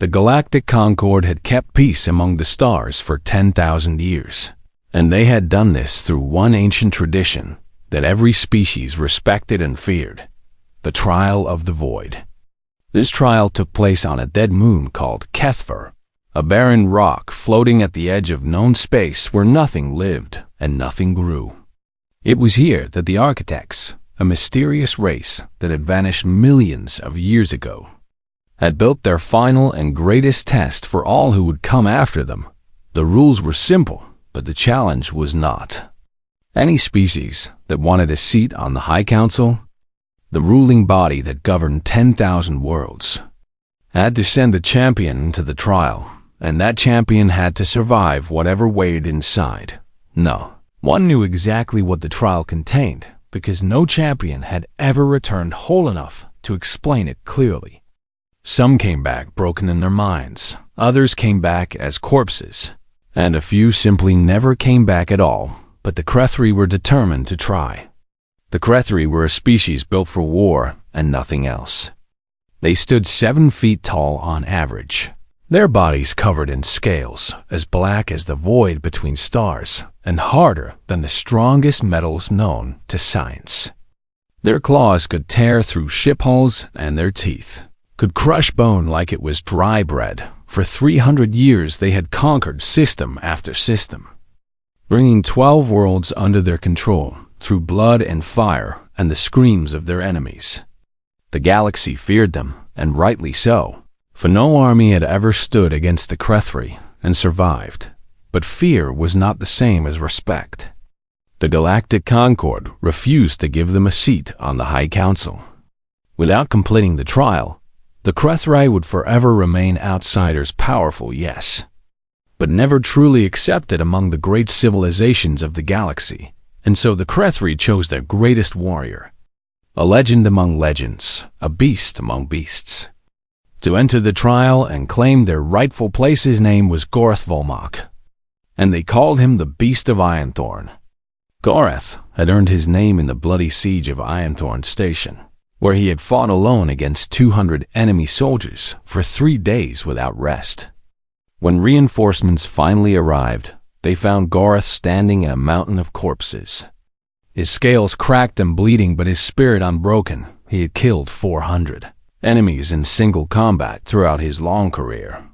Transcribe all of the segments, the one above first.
The Galactic Concord had kept peace among the stars for 10,000 years, and they had done this through one ancient tradition that every species respected and feared: the Trial of the Void. This trial took place on a dead moon called Kethver, a barren rock floating at the edge of known space where nothing lived and nothing grew. It was here that the architects, a mysterious race that had vanished millions of years ago, had built their final and greatest test for all who would come after them. The rules were simple, but the challenge was not. Any species that wanted a seat on the High Council, the ruling body that governed 10,000 worlds, had to send a champion into the trial, and that champion had to survive whatever waited inside. No one knew exactly what the trial contained, because no champion had ever returned whole enough to explain it clearly. Some came back broken in their minds, others came back as corpses, and a few simply never came back at all, but the Krethri were determined to try. The Krethri were a species built for war and nothing else. They stood 7 feet tall on average, their bodies covered in scales as black as the void between stars and harder than the strongest metals known to science. Their claws could tear through ship hulls, and their teeth could crush bone like it was dry bread. For 300 years they had conquered system after system, bringing 12 worlds under their control through blood and fire and the screams of their enemies. The galaxy feared them, and rightly so, for no army had ever stood against the Krethri and survived. But fear was not the same as respect. The Galactic Concord refused to give them a seat on the High Council. Without completing the trial, the Krethri would forever remain outsiders, powerful, yes, but never truly accepted among the great civilizations of the galaxy. And so the Krethri chose their greatest warrior, a legend among legends, a beast among beasts, to enter the trial and claim their rightful place. His name was Goreth Volmok, and they called him the Beast of Ironthorn. Goreth had earned his name in the bloody siege of Ironthorn Station, where he had fought alone against 200 enemy soldiers for 3 days without rest. When reinforcements finally arrived, they found Goreth standing in a mountain of corpses. His scales cracked and bleeding, but his spirit unbroken. He had killed 400 enemies in single combat throughout his long career.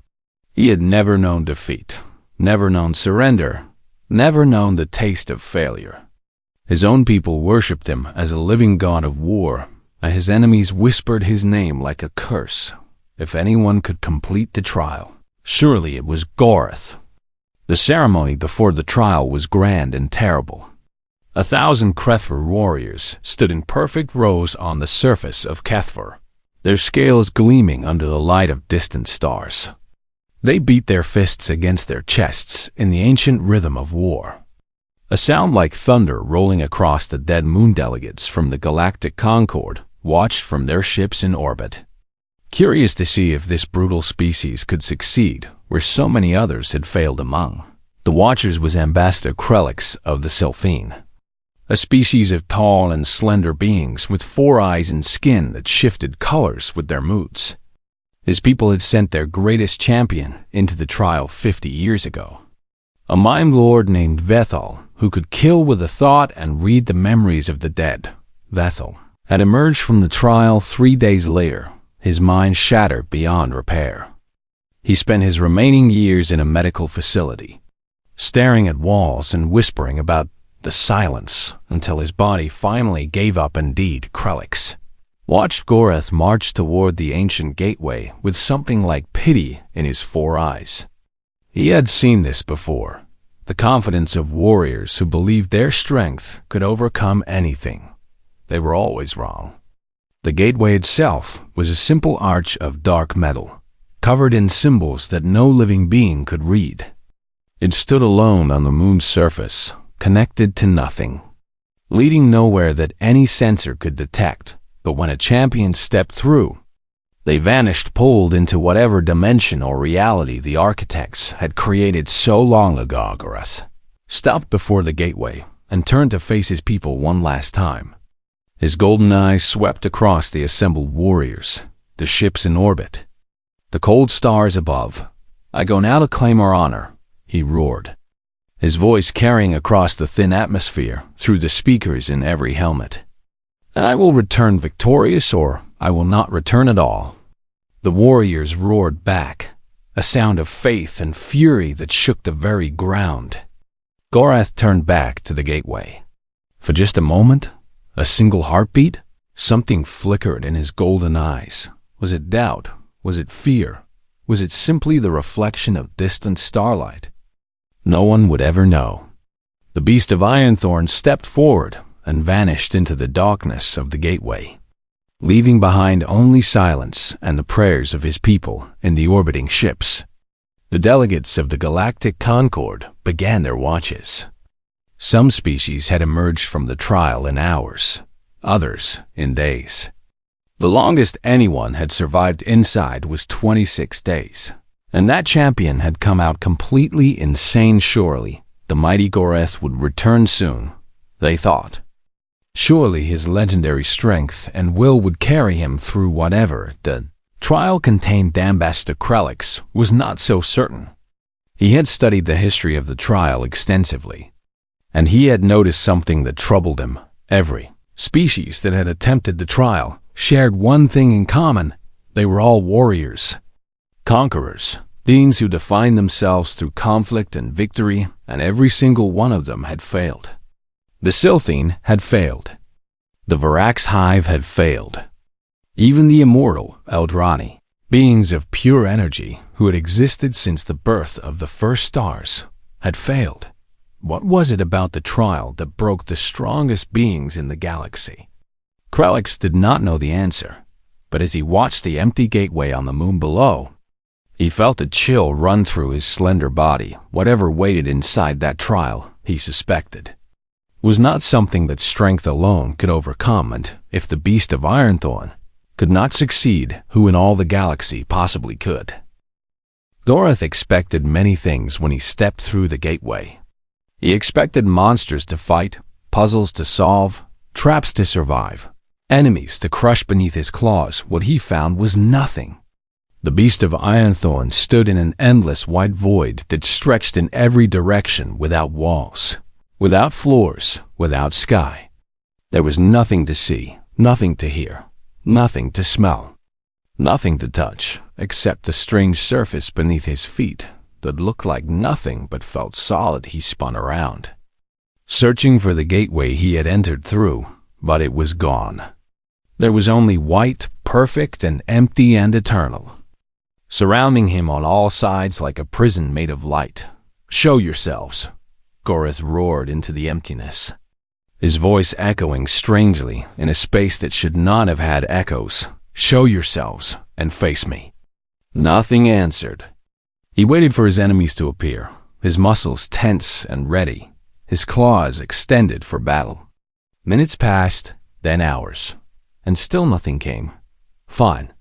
He had never known defeat, never known surrender, never known the taste of failure. His own people worshipped him as a living god of war, and his enemies whispered his name like a curse. If anyone could complete the trial, surely it was Goreth. The ceremony before the trial was grand and terrible. 1,000 Krethver warriors stood in perfect rows on the surface of Kethver, their scales gleaming under the light of distant stars. They beat their fists against their chests in the ancient rhythm of war, a sound like thunder rolling across the dead moon. Delegates from the Galactic Concord watched from their ships in orbit, curious to see if this brutal species could succeed where so many others had failed. Among the watchers was Ambassador Krelix of the Sylphine, a species of tall and slender beings with 4 eyes and skin that shifted colors with their moods. His people had sent their greatest champion into the trial 50 years ago, a mime lord named Vethel, who could kill with a thought and read the memories of the dead. Vethel had emerged from the trial 3 days later, his mind shattered beyond repair. He spent his remaining years in a medical facility, staring at walls and whispering about the silence until his body finally gave up. Indeed, Krelix watched Goreth march toward the ancient gateway with something like pity in his 4 eyes. He had seen this before, the confidence of warriors who believed their strength could overcome anything. They were always wrong. The gateway itself was a simple arch of dark metal, covered in symbols that no living being could read. It stood alone on the moon's surface, connected to nothing, leading nowhere that any sensor could detect. But when a champion stepped through, they vanished, pulled into whatever dimension or reality the architects had created so long ago. Goreth stopped before the gateway and turned to face his people one last time. His golden eyes swept across the assembled warriors, the ships in orbit, The cold stars above. I go now to claim our honor, he roared, his voice carrying across the thin atmosphere through the speakers in every helmet. I will return victorious, or I will not return at all. The warriors roared back, a sound of faith and fury that shook the very ground. Gorath turned back to the gateway. For just a moment, a single heartbeat, something flickered in his golden eyes. Was it doubt? Was it fear? Was it simply the reflection of distant starlight? No one would ever know. The beast of Ironthorn stepped forward and vanished into the darkness of the gateway, leaving behind only silence and the prayers of his people in the orbiting ships. The delegates of the Galactic Concord began their watches. Some species had emerged from the trial in hours, others in days. The longest anyone had survived inside was 26 days, and that champion had come out completely insane. Surely the mighty Gorath would return soon, they thought. Surely his legendary strength and will would carry him through whatever the trial contained. Dambasta Krelix was not so certain. He had studied the history of the trial extensively, and he had noticed something that troubled him. Every species that had attempted the trial shared one thing in common. They were all warriors, conquerors, beings who defined themselves through conflict and victory, and every single one of them had failed. The Silthine had failed. The Varax Hive had failed. Even the immortal Eldrani, beings of pure energy who had existed since the birth of the first stars, had failed. What was it about the trial that broke the strongest beings in the galaxy? Krelix did not know the answer, but as he watched the empty gateway on the moon below, he felt a chill run through his slender body. Whatever waited inside that trial, he suspected, was not something that strength alone could overcome, and if the beast of Ironthorn could not succeed, who in all the galaxy possibly could? Gorath expected many things when he stepped through the gateway. He expected monsters to fight, puzzles to solve, traps to survive, enemies to crush beneath his claws. What he found was nothing. The beast of Ironthorn stood in an endless white void that stretched in every direction, without walls, without floors, without sky. There was nothing to see, nothing to hear, nothing to smell, nothing to touch, except the strange surface beneath his feet that looked like nothing but felt solid. He spun around, searching for the gateway he had entered through, but it was gone. There was only white, perfect and empty and eternal, surrounding him on all sides like a prison made of light. Show yourselves, Gorath roared into the emptiness, his voice echoing strangely in a space that should not have had echoes. Show yourselves and face me. Nothing answered. He waited for his enemies to appear, his muscles tense and ready, his claws extended for battle. Minutes passed, then hours, and still nothing came. Fine,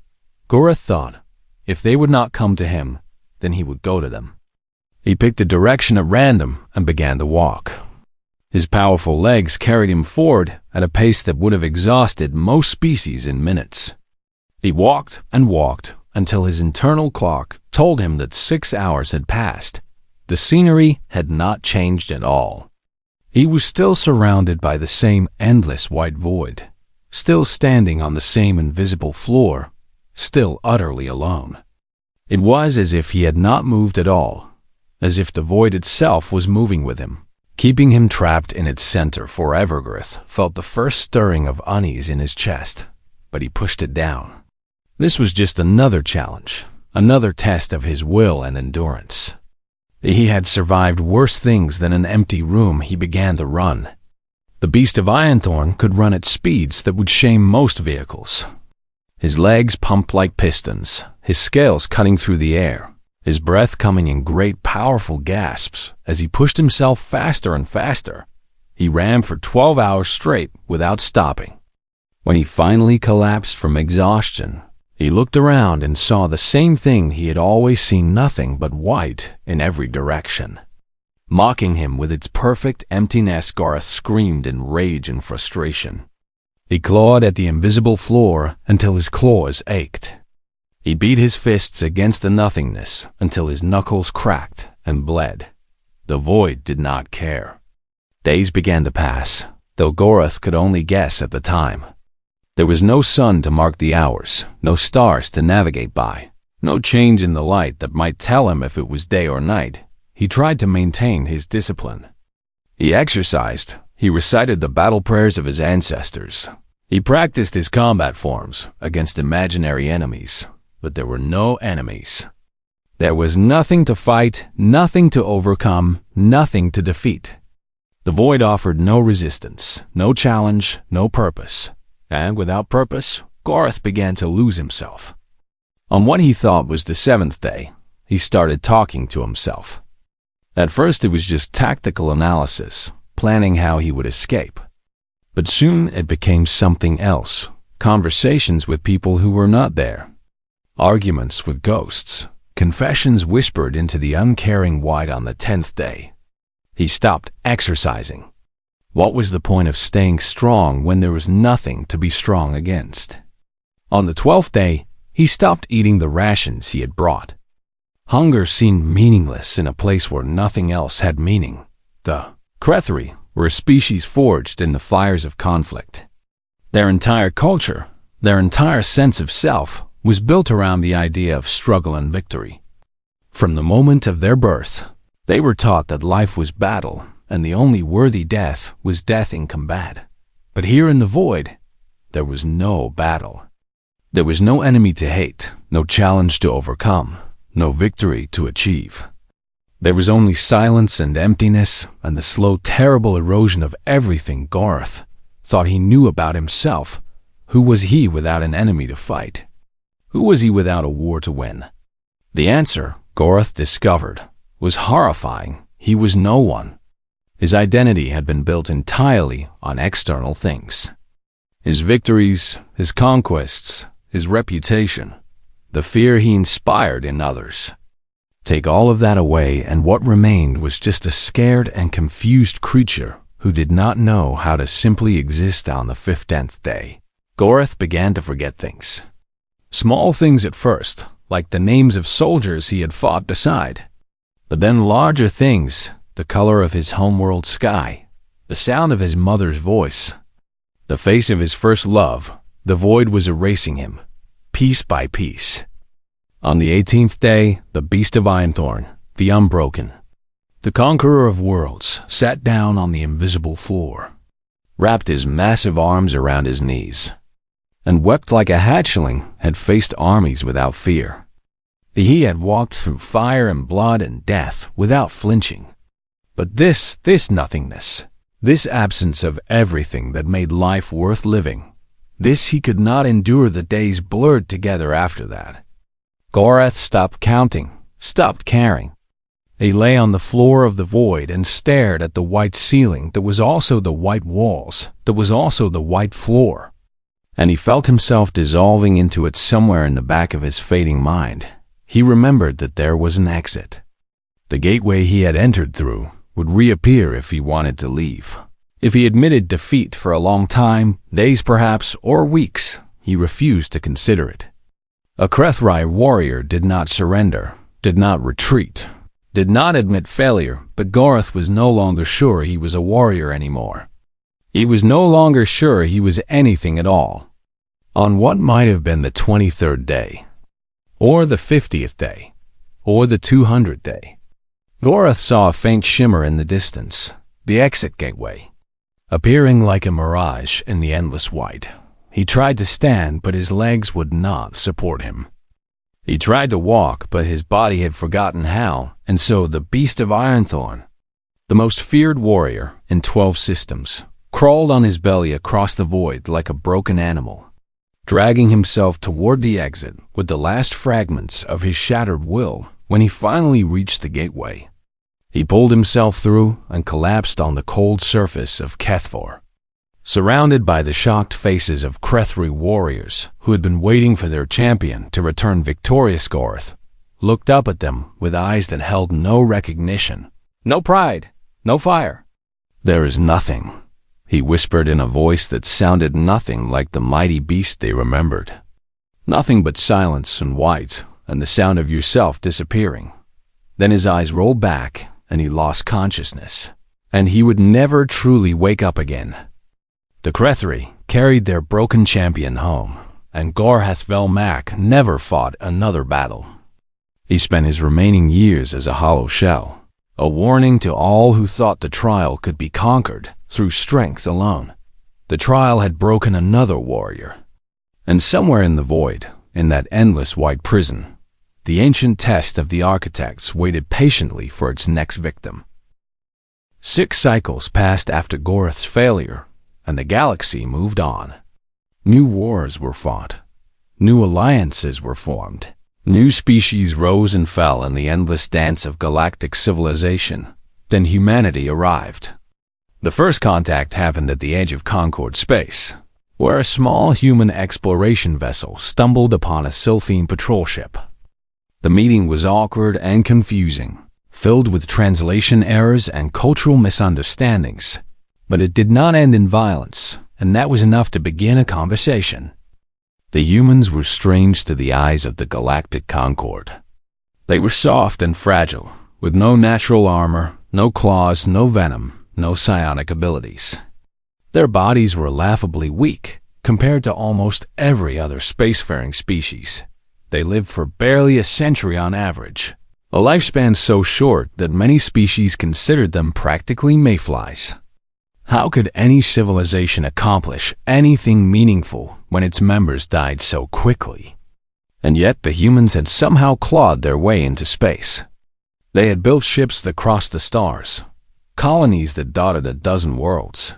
Gorath thought. If they would not come to him, then he would go to them. He picked a direction at random and began to walk. His powerful legs carried him forward at a pace that would have exhausted most species in minutes. He walked and walked until his internal clock told him that 6 hours had passed. The scenery had not changed at all. He was still surrounded by the same endless white void, still standing on the same invisible floor, still utterly alone. It was as if he had not moved at all, as if the void itself was moving with him, keeping him trapped in its center. For Evergirth felt the first stirring of unease in his chest, but he pushed it down. This was just another challenge, another test of his will and endurance. He had survived worse things than an empty room. He began to run. The beast of Ironthorn could run at speeds that would shame most vehicles. His legs pumped like pistons, his scales cutting through the air, his breath coming in great powerful gasps as he pushed himself faster and faster. He ran for 12 hours straight without stopping. When he finally collapsed from exhaustion, he looked around and saw the same thing he had always seen, nothing but white in every direction. Mocking him with its perfect emptiness, Gorath screamed in rage and frustration. He clawed at the invisible floor until his claws ached. He beat his fists against the nothingness until his knuckles cracked and bled. The void did not care. Days began to pass, though Gorath could only guess at the time. There was no sun to mark the hours, no stars to navigate by, no change in the light that might tell him if it was day or night. He tried to maintain his discipline. He exercised. He recited the battle prayers of his ancestors. He practiced his combat forms against imaginary enemies, but there were no enemies. There was nothing to fight, nothing to overcome, nothing to defeat. The void offered no resistance, no challenge, no purpose. And without purpose, Gorath began to lose himself. On what he thought was the seventh day, he started talking to himself. At first it was just tactical analysis, planning how he would escape. But soon it became something else, conversations with people who were not there. Arguments with ghosts, confessions whispered into the uncaring void on the 10th day. He stopped exercising. What was the point of staying strong when there was nothing to be strong against? On the 12th day, he stopped eating the rations he had brought. Hunger seemed meaningless in a place where nothing else had meaning. The Krethri were a species forged in the fires of conflict. Their entire culture, their entire sense of self, was built around the idea of struggle and victory. From the moment of their birth, they were taught that life was battle, and the only worthy death was death in combat. But here in the void, there was no battle. There was no enemy to hate, no challenge to overcome, no victory to achieve. There was only silence and emptiness and the slow, terrible erosion of everything Gorath thought he knew about himself. Who was he without an enemy to fight? Who was he without a war to win? The answer, Gorath discovered, was horrifying. He was no one. His identity had been built entirely on external things. His victories, his conquests, his reputation, the fear he inspired in others. Take all of that away, and what remained was just a scared and confused creature who did not know how to simply exist on the 15th day. Gorath began to forget things. Small things at first, like the names of soldiers he had fought beside. But then larger things, the color of his homeworld sky, the sound of his mother's voice, the face of his first love. The void was erasing him, piece by piece. On the 18th day, the beast of Ironthorn, the Unbroken, the conqueror of worlds, sat down on the invisible floor, wrapped his massive arms around his knees, and wept like a hatchling had faced armies without fear. He had walked through fire and blood and death without flinching. But this nothingness, this absence of everything that made life worth living, this he could not endure. The days blurred together after that. Gorath stopped counting, stopped caring. He lay on the floor of the void and stared at the white ceiling that was also the white walls, that was also the white floor. And he felt himself dissolving into it somewhere in the back of his fading mind. He remembered that there was an exit. The gateway he had entered through would reappear if he wanted to leave. If he admitted defeat for a long time, days perhaps, or weeks, he refused to consider it. A Krethri warrior did not surrender, did not retreat, did not admit failure, but Gorath was no longer sure he was a warrior anymore. He was no longer sure he was anything at all. On what might have been the 23rd day, or the 50th day, or the 200th day, Gorath saw a faint shimmer in the distance, the exit gateway, appearing like a mirage in the endless white. He tried to stand, but his legs would not support him. He tried to walk, but his body had forgotten how, and so the beast of Ironthorn, the most feared warrior in 12 systems, crawled on his belly across the void like a broken animal, dragging himself toward the exit with the last fragments of his shattered will. When he finally reached the gateway, he pulled himself through and collapsed on the cold surface of Kethfor, surrounded by the shocked faces of Krethri warriors who had been waiting for their champion to return victorious. Gorath looked up at them with eyes that held no recognition, no pride, no fire. "There is nothing," he whispered in a voice that sounded nothing like the mighty beast they remembered. Nothing but silence and white, and the sound of yourself disappearing. Then his eyes rolled back, and he lost consciousness. And he would never truly wake up again. The Krethri carried their broken champion home, and Gorhath-Velmak never fought another battle. He spent his remaining years as a hollow shell, a warning to all who thought the trial could be conquered through strength alone. The trial had broken another warrior. And somewhere in the void, in that endless white prison, the ancient test of the architects waited patiently for its next victim. 6 cycles passed after Gorhath's failure, and the galaxy moved on. New wars were fought. New alliances were formed. New species rose and fell in the endless dance of galactic civilization. Then humanity arrived. The first contact happened at the edge of Concord space, where a small human exploration vessel stumbled upon a Sylphine patrol ship. The meeting was awkward and confusing, filled with translation errors and cultural misunderstandings. But it did not end in violence, and that was enough to begin a conversation. The humans were strange to the eyes of the Galactic Concord. They were soft and fragile, with no natural armor, no claws, no venom, no psionic abilities. Their bodies were laughably weak compared to almost every other spacefaring species. They lived for barely a century on average, a lifespan so short that many species considered them practically mayflies. How could any civilization accomplish anything meaningful when its members died so quickly? And yet the humans had somehow clawed their way into space. They had built ships that crossed the stars, colonies that dotted a dozen worlds.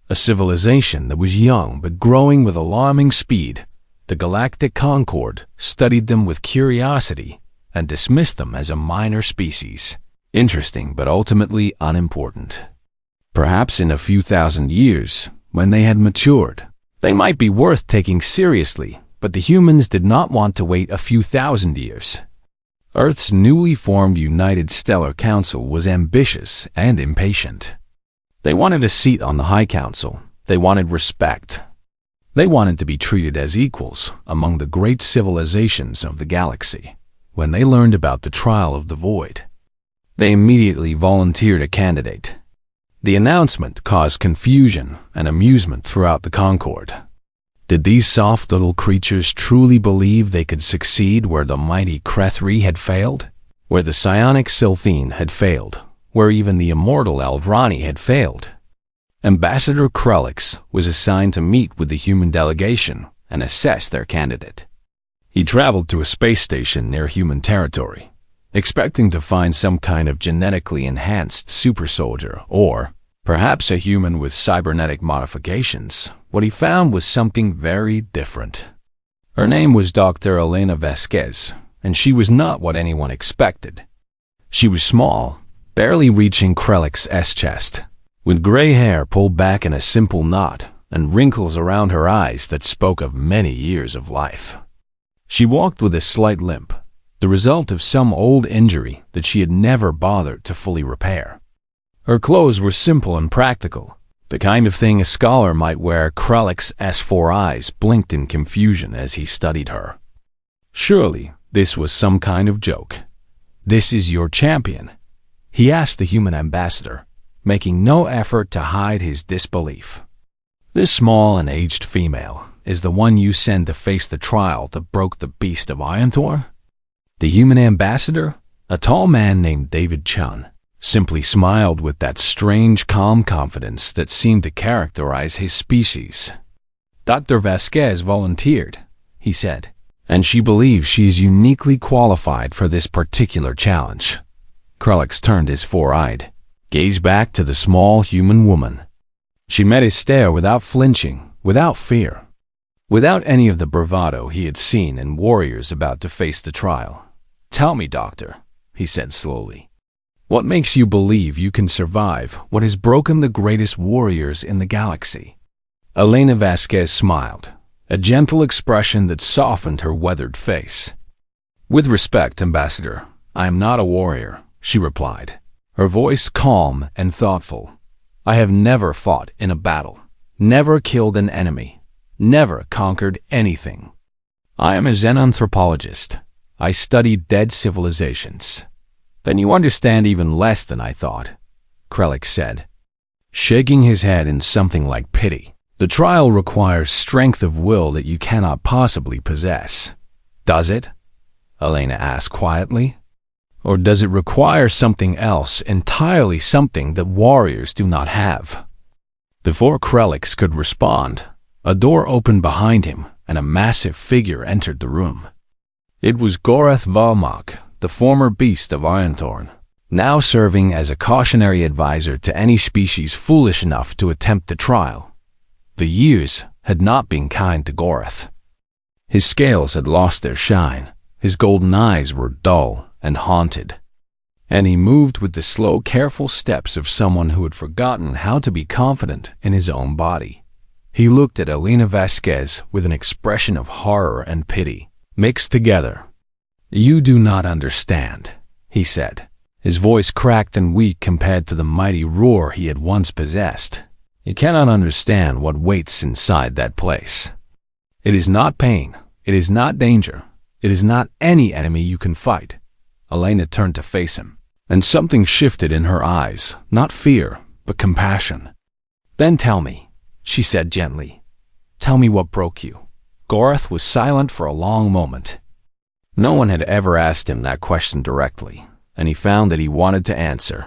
A civilization that was young but growing with alarming speed. The Galactic Concord studied them with curiosity and dismissed them as a minor species, interesting but ultimately unimportant. Perhaps in a few thousand years, when they had matured, they might be worth taking seriously, but the humans did not want to wait a few thousand years. Earth's newly formed United Stellar Council was ambitious and impatient. They wanted a seat on the High Council. They wanted respect. They wanted to be treated as equals among the great civilizations of the galaxy. When they learned about the trial of the void, they immediately volunteered a candidate. The announcement caused confusion and amusement throughout the Concord. Did these soft little creatures truly believe they could succeed where the mighty Krethri had failed? Where the psionic Sylphine had failed? Where even the immortal Eldrani had failed? Ambassador Krellix was assigned to meet with the human delegation and assess their candidate. He traveled to a space station near human territory, expecting to find some kind of genetically enhanced super soldier or perhaps a human with cybernetic modifications. What he found was something very different. Her name was Dr. Elena Vasquez, and she was not what anyone expected. She was small, barely reaching Krellix's chest, with gray hair pulled back in a simple knot and wrinkles around her eyes that spoke of many years of life. She walked with a slight limp, the result of some old injury that she had never bothered to fully repair. Her clothes were simple and practical, the kind of thing a scholar might wear. Krellix's 4 eyes blinked in confusion as he studied her. Surely this was some kind of joke. "This is your champion?" he asked the human ambassador, making no effort to hide his disbelief. "This small and aged female is the one you send to face the trial that broke the beast of Iontor?" The human ambassador, a tall man named David Chun, simply smiled with that strange calm confidence that seemed to characterize his species. "Dr. Vasquez volunteered," he said, "and she believes she is uniquely qualified for this particular challenge." Krellix turned his 4-eyed gaze back to the small human woman. She met his stare without flinching, without fear, without any of the bravado he had seen in warriors about to face the trial. "Tell me, doctor," he said slowly, "what makes you believe you can survive what has broken the greatest warriors in the galaxy?" Elena Vasquez smiled, a gentle expression that softened her weathered face. "With respect, Ambassador, I am not a warrior," she replied, her voice calm and thoughtful. "I have never fought in a battle, never killed an enemy, never conquered anything. I am a xenanthropologist. I study dead civilizations. Then you understand even less than I thought, Krellick said, shaking his head in something like pity. The trial requires strength of will that you cannot possibly possess. Does it? Elena asked quietly. Or does it require something else entirely, something that warriors do not have? Before Krellick could respond, a door opened behind him and a massive figure entered the room. It was Gorath Valmok, the former beast of Ironthorn, now serving as a cautionary advisor to any species foolish enough to attempt the trial. The years had not been kind to Gorath. His scales had lost their shine, his golden eyes were dull and haunted, and he moved with the slow, careful steps of someone who had forgotten how to be confident in his own body. He looked at Elena Vasquez with an expression of horror and pity, mixed together. "You do not understand," he said. His voice cracked and weak compared to the mighty roar he had once possessed. "You cannot understand what waits inside that place. It is not pain. It is not danger. It is not any enemy you can fight." Elena turned to face him, and something shifted in her eyes, not fear, but compassion. "Then tell me," she said gently. "Tell me what broke you." Gorath was silent for a long moment. No one had ever asked him that question directly, and he found that he wanted to answer.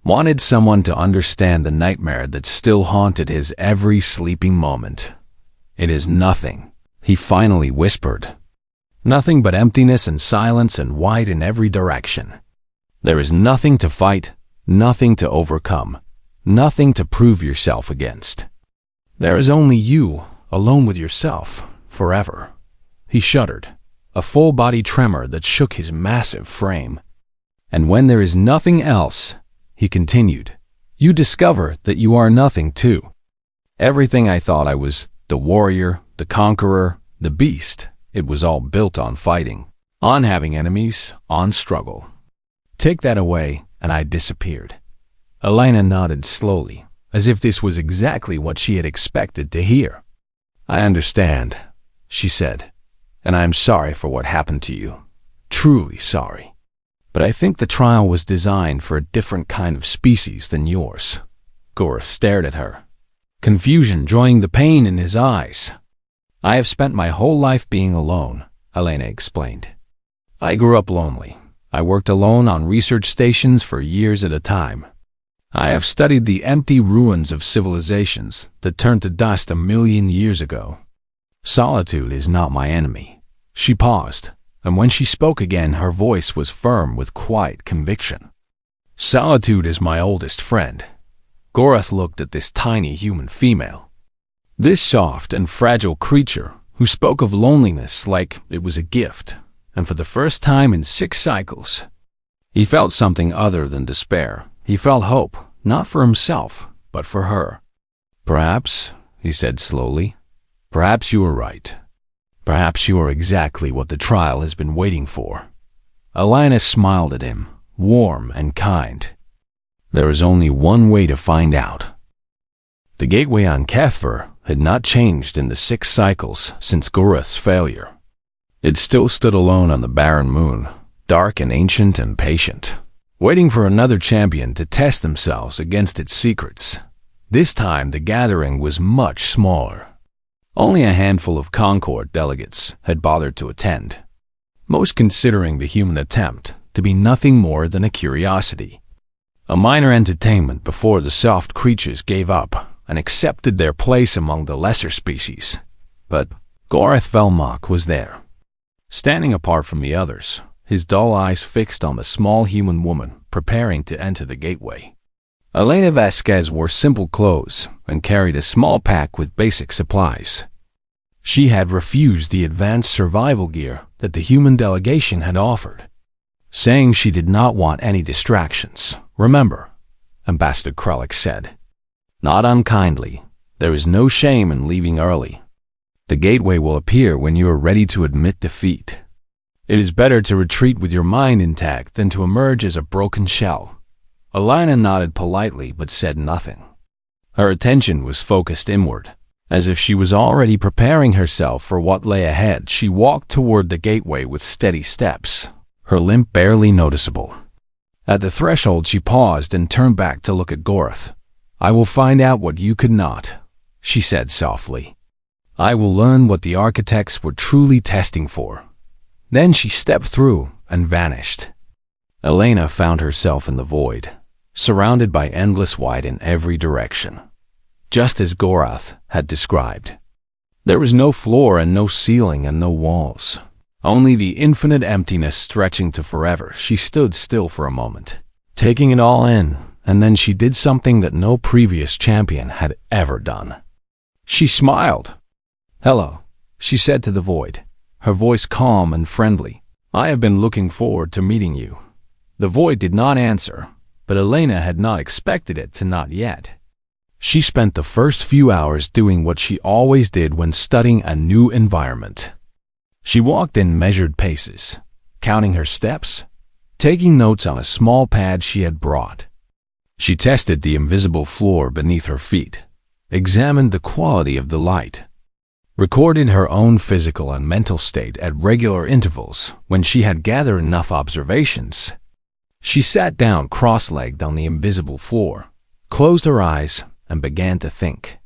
Wanted someone to understand the nightmare that still haunted his every sleeping moment. "It is nothing," he finally whispered. "Nothing but emptiness and silence and white in every direction. There is nothing to fight, nothing to overcome, nothing to prove yourself against. There is only you, alone with yourself, forever." He shuddered, a full-body tremor that shook his massive frame. "And when there is nothing else," he continued, "you discover that you are nothing too. Everything I thought I was, the warrior, the conqueror, the beast, it was all built on fighting, on having enemies, on struggle. Take that away, and I disappeared." Elena nodded slowly, as if this was exactly what she had expected to hear. "I understand," she said, "and I am sorry for what happened to you. Truly sorry. But I think the trial was designed for a different kind of species than yours." Gorath stared at her, confusion drawing the pain in his eyes. "I have spent my whole life being alone," Elena explained. "I grew up lonely. I worked alone on research stations for years at a time. I have studied the empty ruins of civilizations that turned to dust 1,000,000 years ago. Solitude is not my enemy." She paused, and when she spoke again, her voice was firm with quiet conviction. "Solitude is my oldest friend." Gorath looked at this tiny human female, this soft and fragile creature who spoke of loneliness like it was a gift, and for the first time in 6 cycles, he felt something other than despair. He felt hope, not for himself, but for her. "Perhaps," he said slowly, "perhaps you are right. Perhaps you are exactly what the trial has been waiting for." Elena smiled at him, warm and kind. "There is only one way to find out." The gateway on Kefir had not changed in the 6 cycles since Gorath's failure. It still stood alone on the barren moon, dark and ancient and patient, waiting for another champion to test themselves against its secrets. This time the gathering was much smaller. Only a handful of Concord delegates had bothered to attend, most considering the human attempt to be nothing more than a curiosity, a minor entertainment before the soft creatures gave up and accepted their place among the lesser species. But Gorath Valmok was there, standing apart from the others, his dull eyes fixed on the small human woman preparing to enter the gateway. Elena Vasquez wore simple clothes and carried a small pack with basic supplies. She had refused the advanced survival gear that the human delegation had offered, saying she did not want any distractions. "Remember," Ambassador Krellick said, not unkindly, "there is no shame in leaving early. The gateway will appear when you are ready to admit defeat. It is better to retreat with your mind intact than to emerge as a broken shell." Elena nodded politely but said nothing. Her attention was focused inward, As if she was already preparing herself for what lay ahead, she walked toward the gateway with steady steps, her limp barely noticeable. At the threshold she paused and turned back to look at Gorath. "I will find out what you could not," she said softly. "I will learn what the architects were truly testing for." Then she stepped through and vanished. Elena found herself in the void, surrounded by endless white in every direction, just as Gorath had described. There was no floor and no ceiling and no walls, only the infinite emptiness stretching to forever. She stood still for a moment, taking it all in, and then she did something that no previous champion had ever done. She smiled. "Hello," she said to the void, her voice calm and friendly. "I have been looking forward to meeting you." The void did not answer, but Elena had not expected it to not yet. She spent the first few hours doing what she always did when studying a new environment. She walked in measured paces, counting her steps, taking notes on a small pad she had brought. She tested the invisible floor beneath her feet, examined the quality of the light, recorded her own physical and mental state at regular intervals. When she had gathered enough observations, she sat down cross-legged on the invisible floor, closed her eyes, and began to think.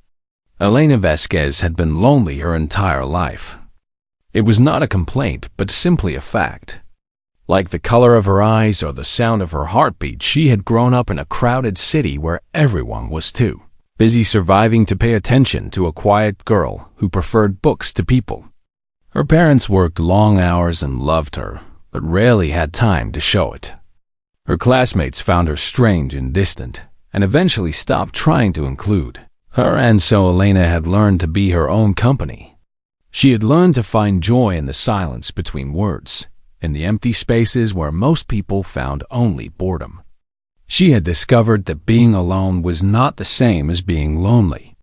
Elena Vasquez had been lonely her entire life. It was not a complaint, but simply a fact. Like the color of her eyes or the sound of her heartbeat, she had grown up in a crowded city where everyone was too busy surviving to pay attention to a quiet girl who preferred books to people. Her parents worked long hours and loved her, but rarely had time to show it. Her classmates found her strange and distant, and eventually stopped trying to include her, and so Elena had learned to be her own company. She had learned to find joy in the silence between words, in the empty spaces where most people found only boredom. She had discovered that being alone was not the same as being lonely.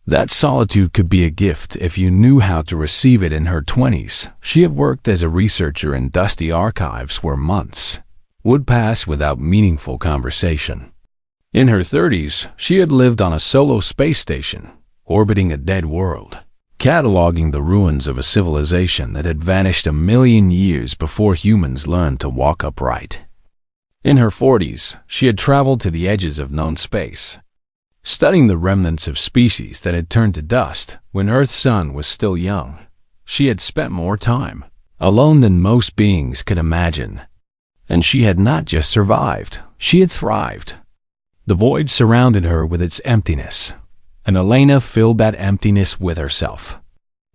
That solitude could be a gift if you knew how to receive it. In her 20s, she had worked as a researcher in dusty archives where months would pass without meaningful conversation. In her 30s, she had lived on a solo space station, orbiting a dead world, cataloging the ruins of a civilization that had vanished 1,000,000 years before humans learned to walk upright. In her 40s, she had traveled to the edges of known space, studying the remnants of species that had turned to dust when Earth's sun was still young. She had spent more time alone than most beings could imagine. And she had not just survived, she had thrived. The void surrounded her with its emptiness, and Elena filled that emptiness with herself.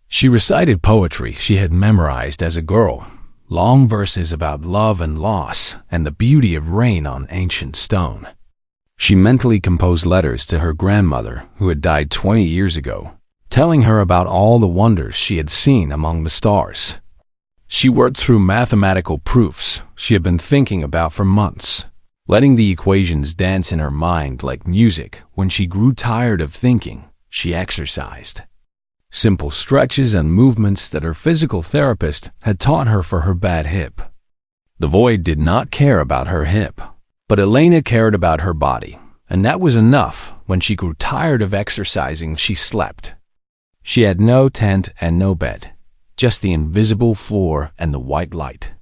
She recited poetry she had memorized as a girl, long verses about love and loss and the beauty of rain on ancient stone. She mentally composed letters to her grandmother, who had died 20 years ago, telling her about all the wonders she had seen among the stars. She worked through mathematical proofs she had been thinking about for months, letting the equations dance in her mind like music. When she grew tired of thinking, she exercised. Simple stretches and movements that her physical therapist had taught her for her bad hip. The void did not care about her hip, but Elena cared about her body, and that was enough. When she grew tired of exercising, she slept. She had no tent and no bed, just the invisible floor and the white light.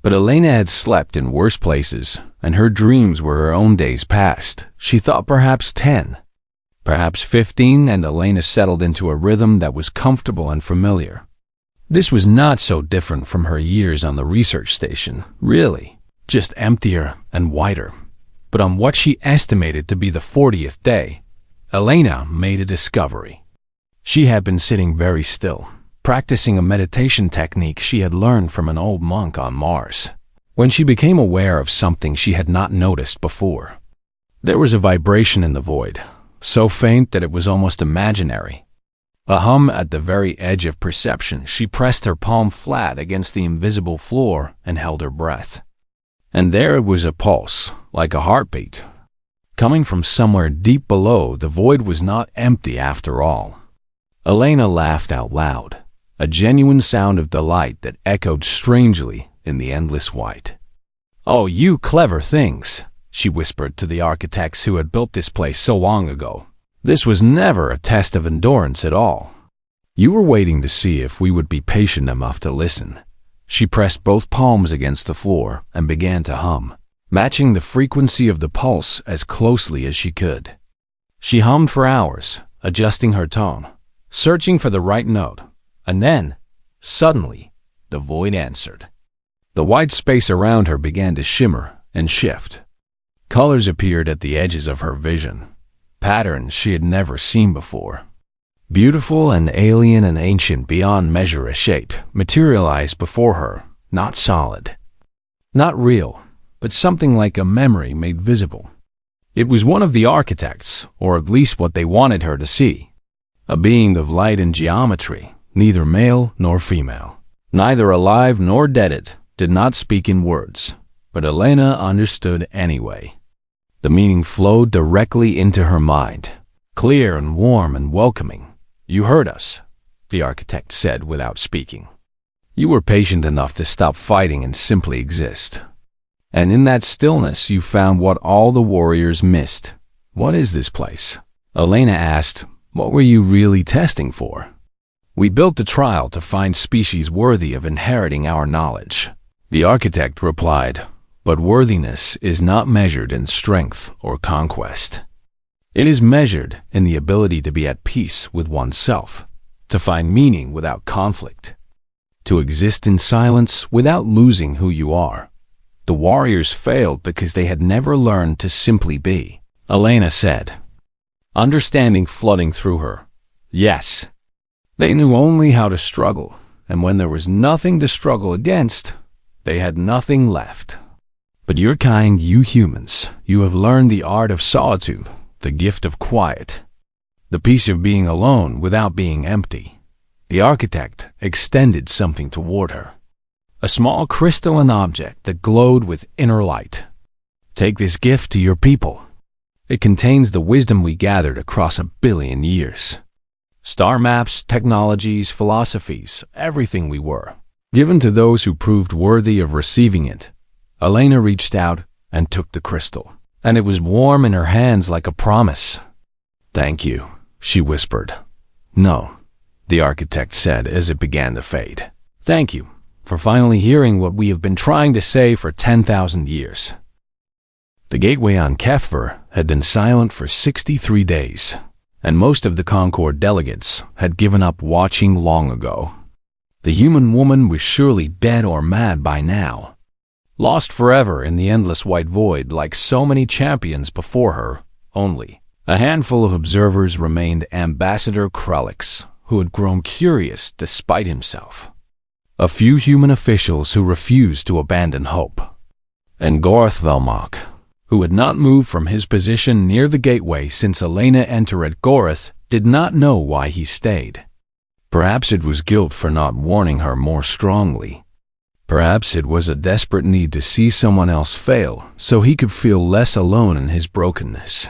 But Elena had slept in worse places, and her dreams were her own days past. She thought perhaps 10, perhaps 15, and Elena settled into a rhythm that was comfortable and familiar. This was not so different from her years on the research station, really, just emptier and whiter. But on what she estimated to be the 40th day, Elena made a discovery. She had been sitting very still, practicing a meditation technique she had learned from an old monk on Mars, when she became aware of something she had not noticed before. There was a vibration in the void, so faint that it was almost imaginary. A hum at the very edge of perception. She pressed her palm flat against the invisible floor and held her breath. And there it was, a pulse, like a heartbeat. Coming from somewhere deep below, the void was not empty after all. Elena laughed out loud, a genuine sound of delight that echoed strangely in the endless white. "Oh, you clever things," she whispered to the architects who had built this place so long ago. This was never a test of endurance at all. You were waiting to see if we would be patient enough to listen. She pressed both palms against the floor and began to hum, matching the frequency of the pulse as closely as she could. She hummed for hours, adjusting her tone, searching for the right note, and then, suddenly, the void answered. The white space around her began to shimmer and shift. Colors appeared at the edges of her vision, patterns she had never seen before. Beautiful and alien and ancient beyond measure, a shape materialized before her, not solid, not real, but something like a memory made visible. It was one of the architects, or at least what they wanted her to see. A being of light and geometry, neither male nor female, neither alive nor dead, did not speak in words, but Elena understood anyway. The meaning flowed directly into her mind, clear and warm and welcoming. "You heard us," the architect said without speaking. "You were patient enough to stop fighting and simply exist. And in that stillness you found what all the warriors missed." "What is this place?" Elena asked. "What were you really testing for?" "We built the trial to find species worthy of inheriting our knowledge," the architect replied. "But worthiness is not measured in strength or conquest. It is measured in the ability to be at peace with oneself, to find meaning without conflict, to exist in silence without losing who you are. The warriors failed because they had never learned to simply be," Elena said, understanding flooding through her. Yes, they knew only how to struggle, and when there was nothing to struggle against, they had nothing left. "But your kind, you humans, you have learned the art of solitude, the gift of quiet, the peace of being alone without being empty." The architect extended something toward her, a small crystalline object that glowed with inner light. "Take this gift to your people. It contains the wisdom we gathered across 1 billion years. Star maps, technologies, philosophies, everything we were, given to those who proved worthy of receiving it." Elena reached out and took the crystal, and it was warm in her hands like a promise. "Thank you," she whispered. "No," the architect said as it began to fade. "Thank you for finally hearing what we have been trying to say for 10,000 years." The gateway on Kefver had been silent for 63 days, and most of the Concord delegates had given up watching long ago. The human woman was surely dead or mad by now, lost forever in the endless white void like so many champions before her. Only a handful of observers remained. Ambassador Krelix, who had grown curious despite himself. A few human officials who refused to abandon hope. And Gorth Velmok, who had not moved from his position near the gateway since Elena entered. Gorth did not know why he stayed. Perhaps it was guilt for not warning her more strongly. Perhaps it was a desperate need to see someone else fail so he could feel less alone in his brokenness.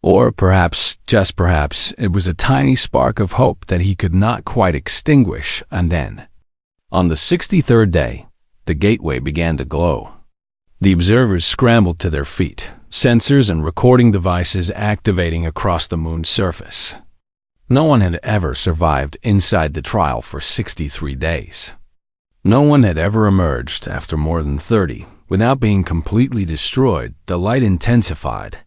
Or perhaps, just perhaps, it was a tiny spark of hope that he could not quite extinguish. And then, on the 63rd day, the gateway began to glow. The observers scrambled to their feet, sensors and recording devices activating across the moon's surface. No one had ever survived inside the trial for 63 days. No one had ever emerged after more than 30 without being completely destroyed. The light intensified,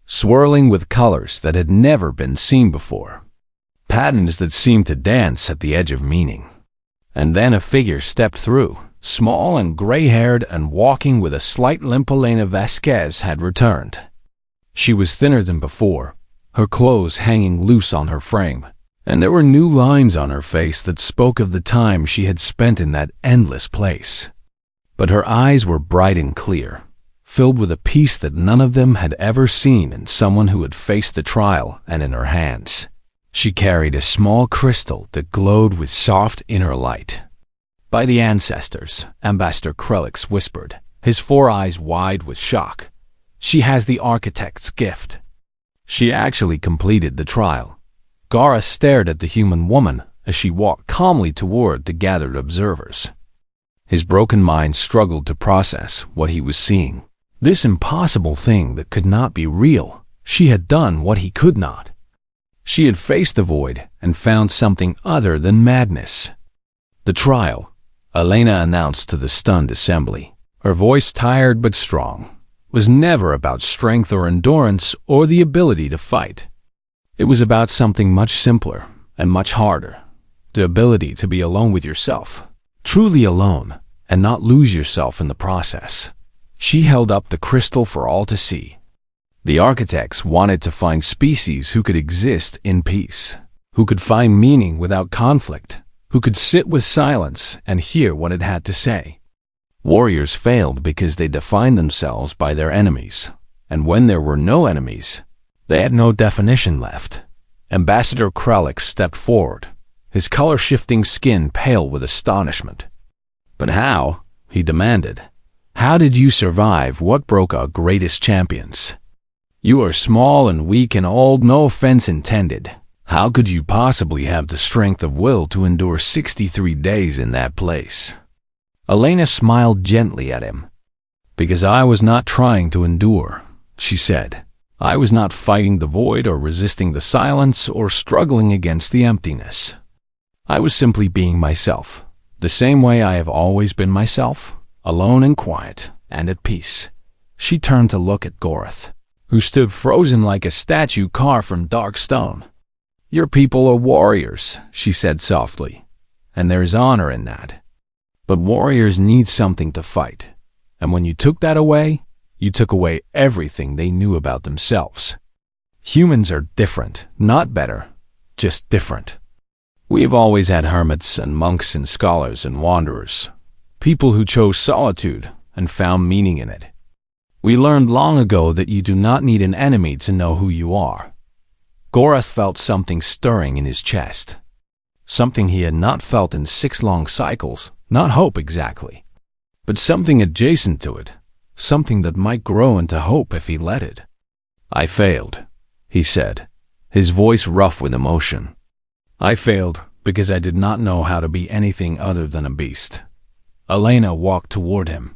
swirling with colors that had never been seen before, patterns that seemed to dance at the edge of meaning. And then a figure stepped through, small and gray-haired and walking with a slight limp. Elena Vasquez had returned. She was thinner than before, her clothes hanging loose on her frame, and there were new lines on her face that spoke of the time she had spent in that endless place. But her eyes were bright and clear, filled with a peace that none of them had ever seen in someone who had faced the trial. And in her hands, she carried a small crystal that glowed with soft inner light. "By the ancestors," Ambassador Krelix whispered, his 4 eyes wide with shock. "She has the architect's gift." She actually completed the trial. Gara stared at the human woman as she walked calmly toward the gathered observers. His broken mind struggled to process what he was seeing. This impossible thing that could not be real. She had done what he could not. She had faced the void and found something other than madness. The trial, Elena announced to the stunned assembly, her voice tired but strong, was never about strength or endurance or the ability to fight. It was about something much simpler and much harder, the ability to be alone with yourself, truly alone, and not lose yourself in the process. She held up the crystal for all to see. The architects wanted to find species who could exist in peace, who could find meaning without conflict, who could sit with silence and hear what it had to say. Warriors failed because they defined themselves by their enemies, and when there were no enemies, they had no definition left. Ambassador Kralik stepped forward, his color-shifting skin pale with astonishment. "But how?" he demanded. "How did you survive what broke our greatest champions? You are small and weak and old, no offense intended. How could you possibly have the strength of will to endure 63 days in that place?" Elena smiled gently at him. "Because I was not trying to endure," she said. "I was not fighting the void or resisting the silence or struggling against the emptiness. I was simply being myself, the same way I have always been myself, alone and quiet and at peace." She turned to look at Gorath, who stood frozen like a statue carved from dark stone. "Your people are warriors," she said softly, "and there is honor in that. But warriors need something to fight, and when you took that away, you took away everything they knew about themselves. Humans are different, not better, just different. We've always had hermits and monks and scholars and wanderers, people who chose solitude and found meaning in it. We learned long ago that you do not need an enemy to know who you are." Gorath felt something stirring in his chest, something he had not felt in 6 long cycles, not hope exactly, but something adjacent to it, something that might grow into hope if he let it. "I failed," he said, his voice rough with emotion. "I failed because I did not know how to be anything other than a beast." Elena walked toward him,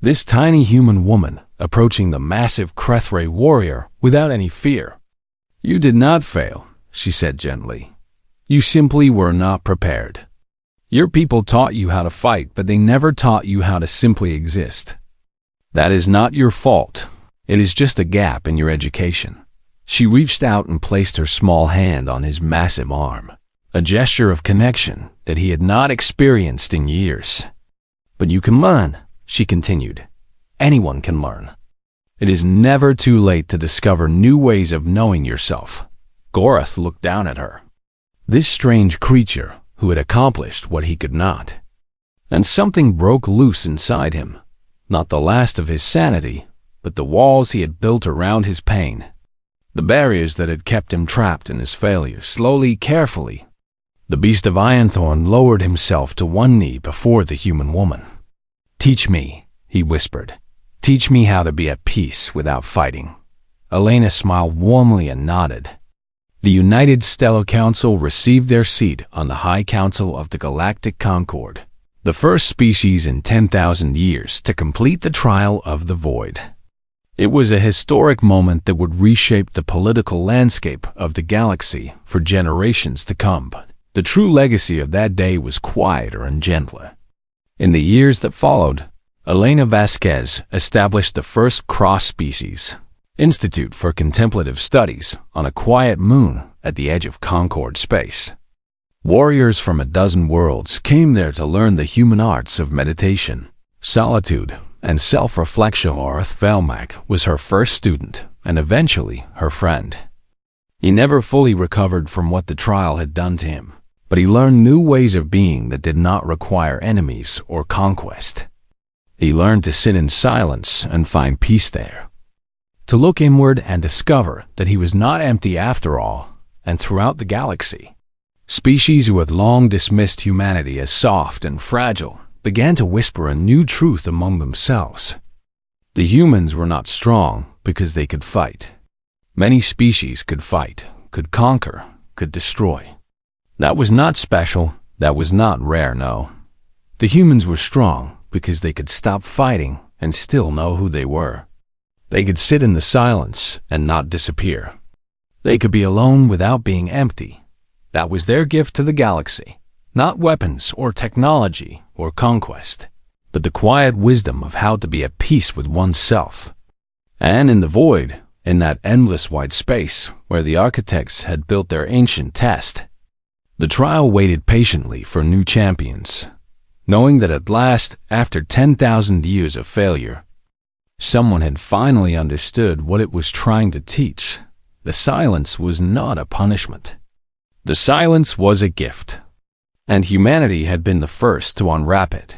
this tiny human woman approaching the massive Krethray warrior without any fear. "You did not fail," she said gently. "You simply were not prepared. Your people taught you how to fight, but they never taught you how to simply exist. That is not your fault. It is just a gap in your education." She reached out and placed her small hand on his massive arm, a gesture of connection that he had not experienced in years. "But you can learn," she continued. "Anyone can learn. It is never too late to discover new ways of knowing yourself." Gorath looked down at her, this strange creature who had accomplished what he could not. And something broke loose inside him, not the last of his sanity, but the walls he had built around his pain, the barriers that had kept him trapped in his failure. Slowly, carefully, the beast of Ironthorn lowered himself to one knee before the human woman. "Teach me," he whispered. "Teach me how to be at peace without fighting." Elena smiled warmly and nodded. The United Stellar Council received their seat on the High Council of the Galactic Concord, the first species in 10,000 years to complete the trial of the void. It was a historic moment that would reshape the political landscape of the galaxy for generations to come, but the true legacy of that day was quieter and gentler. In the years that followed, Elena Vasquez established the first cross-species Institute for Contemplative Studies on a quiet moon at the edge of Concord space. Warriors from a dozen worlds came there to learn the human arts of meditation, solitude, and self-reflection. Orth Velmac was her first student and eventually her friend. He never fully recovered from what the trial had done to him, but he learned new ways of being that did not require enemies or conquest. He learned to sit in silence and find peace there, to look inward and discover that he was not empty after all. And throughout the galaxy, species who had long dismissed humanity as soft and fragile began to whisper a new truth among themselves. The humans were not strong because they could fight. Many species could fight, could conquer, could destroy. That was not special, that was not rare, no. The humans were strong because they could stop fighting and still know who they were. They could sit in the silence and not disappear. They could be alone without being empty. That was their gift to the galaxy. Not weapons or technology or conquest, but the quiet wisdom of how to be at peace with oneself. And in the void, in that endless wide space where the architects had built their ancient test, the trial waited patiently for new champions, knowing that at last, after 10,000 years of failure, someone had finally understood what it was trying to teach. The silence was not a punishment. The silence was a gift, and humanity had been the first to unwrap it.